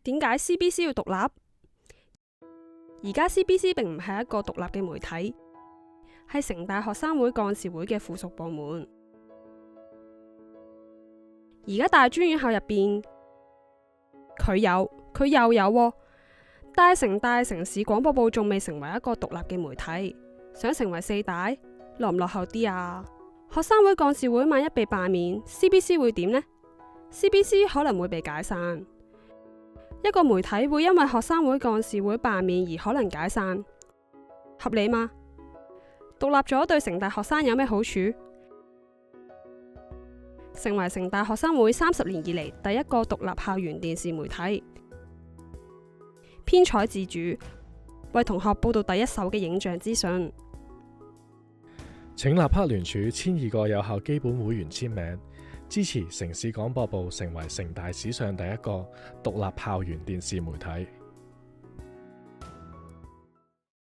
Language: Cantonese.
點解 CBC 要獨立？而家 CBC 並唔係一個獨立嘅媒體，係城大學生會幹事會嘅附屬部門。而家大專院校入邊，佢又有喎，但係城大城市廣播部仲未成為一個獨立嘅媒體，想成為四大，落唔落後啲啊？學生會幹事會萬一被罷免，CBC 會點呢？ CBC 可能會被解散。一個媒體會因為學生會幹事會罷免而可能解散，合理嗎？獨立咗對城大學生有咩好處？成為城大學生會30年以嚟第一個獨立校園電視媒體，編採自主，為同學報道第一手嘅影像資訊。請立刻聯署1200個有效基本會員簽名，支持城市廣播部成為城大史上第一個獨立校園電視媒體。